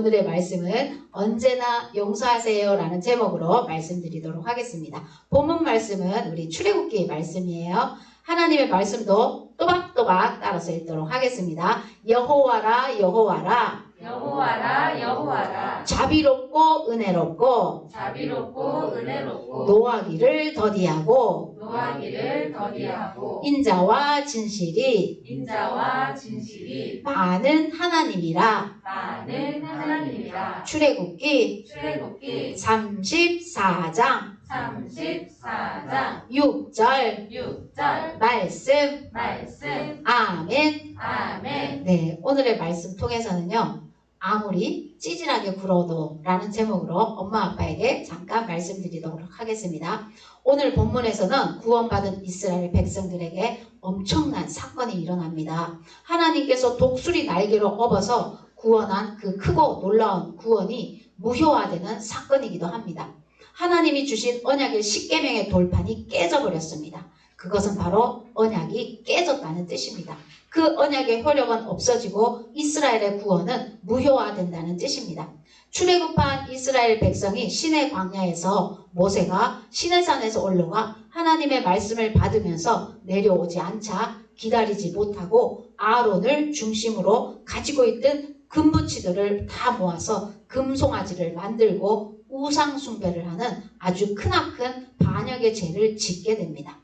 오늘의 말씀은 언제나 용서하세요 라는 제목으로 말씀드리도록 하겠습니다. 본문 말씀은 우리 출애굽기의 말씀이에요. 하나님의 말씀도 또박또박 따라서 읽도록 하겠습니다. 여호와라 여호와라 여호와라 여호와라 자비롭고 은혜롭고 자비롭고 은혜롭고 노하기를 더디하고 노하기를 더디하고 인자와 진실이 인자와 진실이 많은 하나님이라. 많은 하나님이라. 출애굽기 출애굽기 34장 34장 6절 6절 말씀. 말씀. 아멘. 아멘. 네, 오늘의 말씀 통해서는요, 아무리 찌질하게 굴어도 라는 제목으로 엄마 아빠에게 잠깐 말씀드리도록 하겠습니다. 오늘 본문에서는 구원받은 이스라엘 백성들에게 엄청난 사건이 일어납니다. 하나님께서 독수리 날개로 업어서 구원한 그 크고 놀라운 구원이 무효화되는 사건이기도 합니다. 하나님이 주신 언약의 십계명의 돌판이 깨져버렸습니다. 그것은 바로 언약이 깨졌다는 뜻입니다. 그 언약의 효력은 없어지고 이스라엘의 구원은 무효화된다는 뜻입니다. 출애굽한 이스라엘 백성이 시내 광야에서 모세가 시내산에서 올라와 하나님의 말씀을 받으면서 내려오지 않자 기다리지 못하고 아론을 중심으로 가지고 있던 금부치들을 다 모아서 금송아지를 만들고 우상 숭배를 하는 아주 크나큰 반역의 죄를 짓게 됩니다.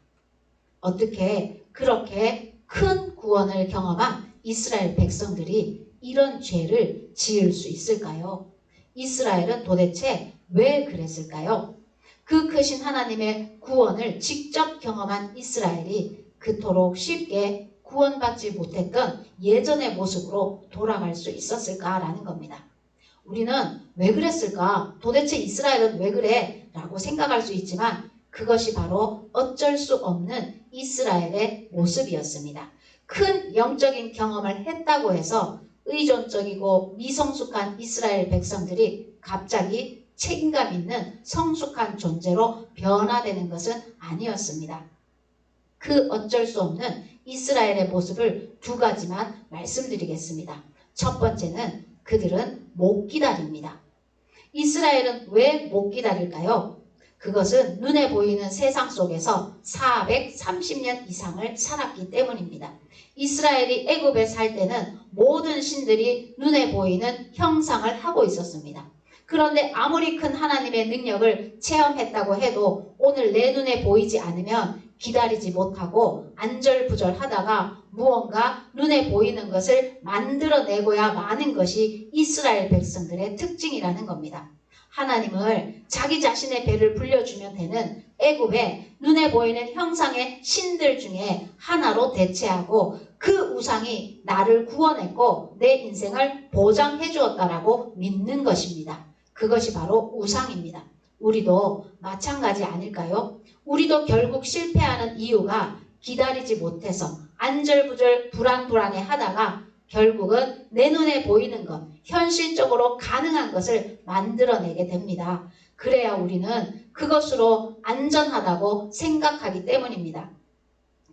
어떻게 그렇게 큰 구원을 경험한 이스라엘 백성들이 이런 죄를 지을 수 있을까요? 이스라엘은 도대체 왜 그랬을까요? 그 크신 하나님의 구원을 직접 경험한 이스라엘이 그토록 쉽게 구원받지 못했던 예전의 모습으로 돌아갈 수 있었을까라는 겁니다. 우리는 왜 그랬을까? 도대체 이스라엘은 왜 그래? 라고 생각할 수 있지만 그것이 바로 어쩔 수 없는 이스라엘의 모습이었습니다. 큰 영적인 경험을 했다고 해서 의존적이고 미성숙한 이스라엘 백성들이 갑자기 책임감 있는 성숙한 존재로 변화되는 것은 아니었습니다. 그 어쩔 수 없는 이스라엘의 모습을 두 가지만 말씀드리겠습니다. 첫 번째는 그들은 못 기다립니다. 이스라엘은 왜 못 기다릴까요? 그것은 눈에 보이는 세상 속에서 430년 이상을 살았기 때문입니다. 이스라엘이 애굽에 살 때는 모든 신들이 눈에 보이는 형상을 하고 있었습니다. 그런데 아무리 큰 하나님의 능력을 체험했다고 해도 오늘 내 눈에 보이지 않으면 기다리지 못하고 안절부절하다가 무언가 눈에 보이는 것을 만들어내고야 마는 것이 이스라엘 백성들의 특징이라는 겁니다. 하나님을 자기 자신의 배를 불려주면 되는 애굽의 눈에 보이는 형상의 신들 중에 하나로 대체하고 그 우상이 나를 구원했고 내 인생을 보장해 주었다라고 믿는 것입니다. 그것이 바로 우상입니다. 우리도 마찬가지 아닐까요? 우리도 결국 실패하는 이유가 기다리지 못해서 안절부절 불안불안해 하다가 결국은 내 눈에 보이는 것, 현실적으로 가능한 것을 만들어내게 됩니다. 그래야 우리는 그것으로 안전하다고 생각하기 때문입니다.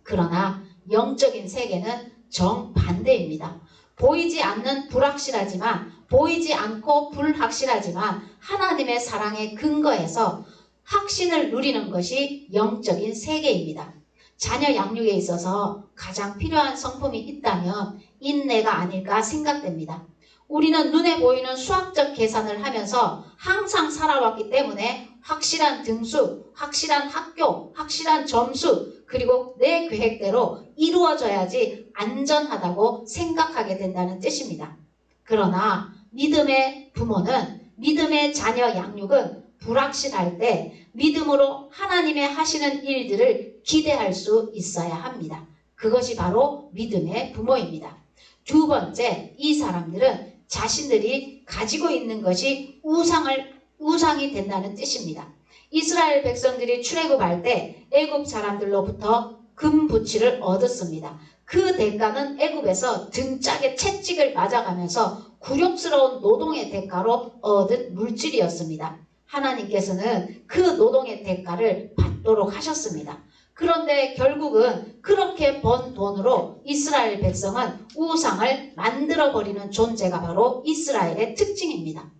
그러나 영적인 세계는 정반대입니다. 보이지 않는 불확실하지만 보이지 않고 불확실하지만 하나님의 사랑의 근거에서 확신을 누리는 것이 영적인 세계입니다. 자녀 양육에 있어서 가장 필요한 성품이 있다면 인내가 아닐까 생각됩니다. 우리는 눈에 보이는 수학적 계산을 하면서 항상 살아왔기 때문에 확실한 등수, 확실한 학교, 확실한 점수, 그리고 내 계획대로 이루어져야지 안전하다고 생각하게 된다는 뜻입니다. 그러나 믿음의 부모는, 믿음의 자녀 양육은 불확실할 때 믿음으로 하나님의 하시는 일들을 기대할 수 있어야 합니다. 그것이 바로 믿음의 부모입니다. 두 번째, 이 사람들은 자신들이 가지고 있는 것이 우상이 된다는 뜻입니다. 이스라엘 백성들이 출애굽할 때 애굽 사람들로부터 금부치를 얻었습니다. 그 대가는 애굽에서 등짝에 채찍을 맞아가면서 굴욕스러운 노동의 대가로 얻은 물질이었습니다. 하나님께서는 그 노동의 대가를 받도록 하셨습니다. 그런데 결국은 그렇게 번 돈으로 이스라엘 백성은 우상을 만들어버리는 존재가 바로 이스라엘의 특징입니다.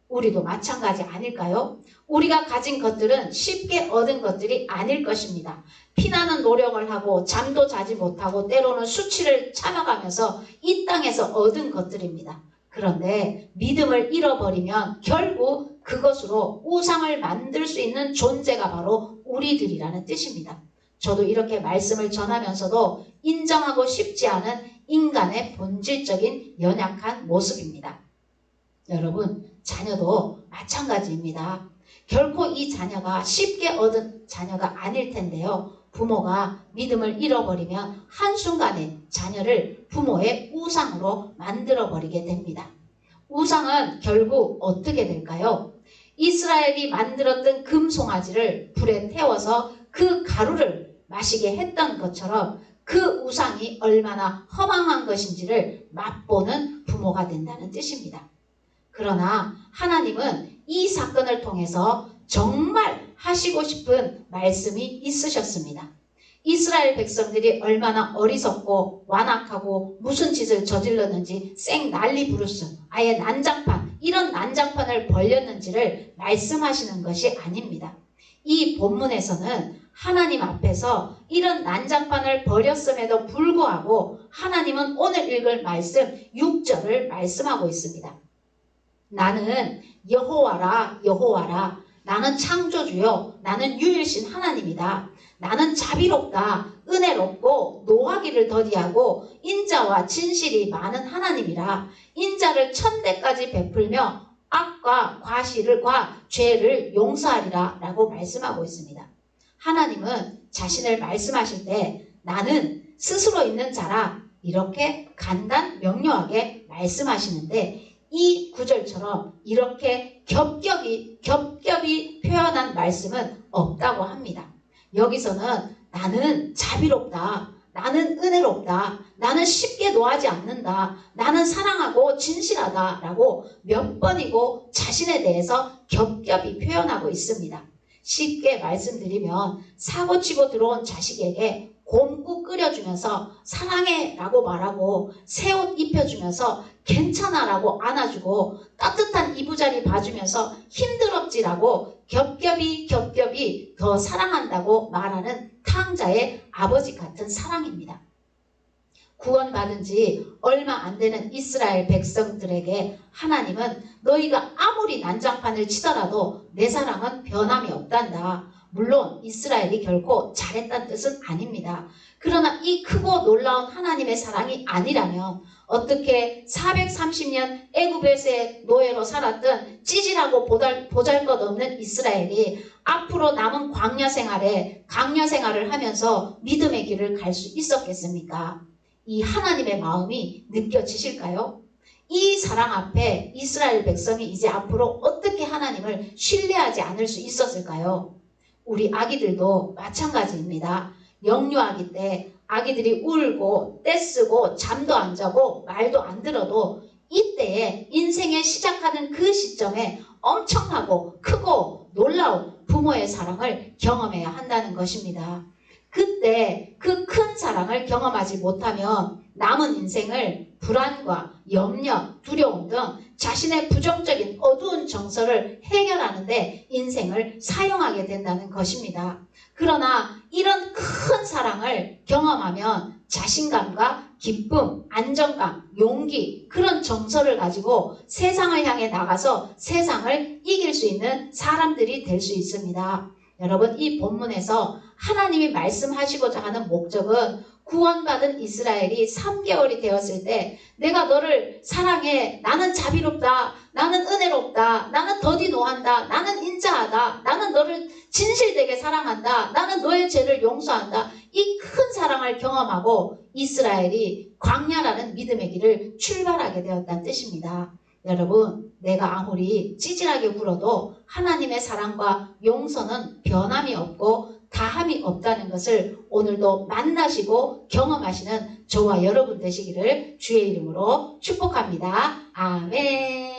우리도 마찬가지 아닐까요? 우리가 가진 것들은 쉽게 얻은 것들이 아닐 것입니다. 피나는 노력을 하고 잠도 자지 못하고 때로는 수치를 참아가면서 이 땅에서 얻은 것들입니다. 그런데 믿음을 잃어버리면 결국 그것으로 우상을 만들 수 있는 존재가 바로 우리들이라는 뜻입니다. 저도 이렇게 말씀을 전하면서도 인정하고 싶지 않은 인간의 본질적인 연약한 모습입니다. 여러분, 자녀도 마찬가지입니다. 결코 이 자녀가 쉽게 얻은 자녀가 아닐 텐데요. 부모가 믿음을 잃어버리면 한순간에 자녀를 부모의 우상으로 만들어버리게 됩니다. 우상은 결국 어떻게 될까요? 이스라엘이 만들었던 금송아지를 불에 태워서 그 가루를 마시게 했던 것처럼 그 우상이 얼마나 허망한 것인지를 맛보는 부모가 된다는 뜻입니다. 그러나 하나님은 이 사건을 통해서 정말 하시고 싶은 말씀이 있으셨습니다. 이스라엘 백성들이 얼마나 어리석고 완악하고 무슨 짓을 저질렀는지 생 난리 부르스, 아예 난장판, 이런 난장판을 벌렸는지를 말씀하시는 것이 아닙니다. 이 본문에서는 하나님 앞에서 이런 난장판을 벌였음에도 불구하고 하나님은 오늘 읽을 말씀 6절을 말씀하고 있습니다. 나는 여호와라 여호와라, 나는 창조주요, 나는 유일신 하나님이다. 나는 자비롭다, 은혜롭고 노하기를 더디하고 인자와 진실이 많은 하나님이라. 인자를 천대까지 베풀며 악과 과실과 죄를 용서하리라 라고 말씀하고 있습니다. 하나님은 자신을 말씀하실 때 나는 스스로 있는 자라 이렇게 간단 명료하게 말씀하시는데, 이 구절처럼 이렇게 겹겹이 표현한 말씀은 없다고 합니다. 여기서는 나는 자비롭다, 나는 은혜롭다, 나는 쉽게 노하지 않는다, 나는 사랑하고 진실하다 라고 몇 번이고 자신에 대해서 겹겹이 표현하고 있습니다. 쉽게 말씀드리면 사고치고 들어온 자식에게 곰국 끓여주면서 사랑해 라고 말하고 새 옷 입혀주면서 괜찮아 라고 안아주고 따뜻한 이부자리 봐주면서 힘들었지라고 겹겹이 더 사랑한다고 말하는 탕자의 아버지 같은 사랑입니다. 구원받은 지 얼마 안 되는 이스라엘 백성들에게 하나님은 너희가 아무리 난장판을 치더라도 내 사랑은 변함이 없단다. 물론 이스라엘이 결코 잘했다는 뜻은 아닙니다. 그러나 이 크고 놀라운 하나님의 사랑이 아니라면 어떻게 430년 애굽에서의 노예로 살았던 찌질하고 보잘것없는 이스라엘이 앞으로 남은 광야 생활을 하면서 믿음의 길을 갈 수 있었겠습니까? 이 하나님의 마음이 느껴지실까요? 이 사랑 앞에 이스라엘 백성이 이제 앞으로 어떻게 하나님을 신뢰하지 않을 수 있었을까요? 우리 아기들도 마찬가지입니다. 영유아기 때 아기들이 울고 떼쓰고 잠도 안 자고 말도 안 들어도 이때에 인생의 시작하는 그 시점에 엄청나고 크고 놀라운 부모의 사랑을 경험해야 한다는 것입니다. 그때 그 큰 사랑을 경험하지 못하면 남은 인생을 불안과 염려, 두려움 등 자신의 부정적인 어두운 정서를 해결하는데 인생을 사용하게 된다는 것입니다. 그러나 이런 큰 사랑을 경험하면 자신감과 기쁨, 안정감, 용기, 그런 정서를 가지고 세상을 향해 나가서 세상을 이길 수 있는 사람들이 될 수 있습니다. 여러분, 이 본문에서 하나님이 말씀하시고자 하는 목적은 구원받은 이스라엘이 3개월이 되었을 때 내가 너를 사랑해, 나는 자비롭다, 나는 은혜롭다, 나는 더디 노한다, 나는 인자하다, 나는 너를 진실되게 사랑한다, 나는 너의 죄를 용서한다, 이 큰 사랑을 경험하고 이스라엘이 광야라는 믿음의 길을 출발하게 되었다는 뜻입니다. 여러분, 내가 아무리 찌질하게 굴어도 하나님의 사랑과 용서는 변함이 없고 다함이 없다는 것을 오늘도 만나시고 경험하시는 저와 여러분 되시기를 주의 이름으로 축복합니다. 아멘.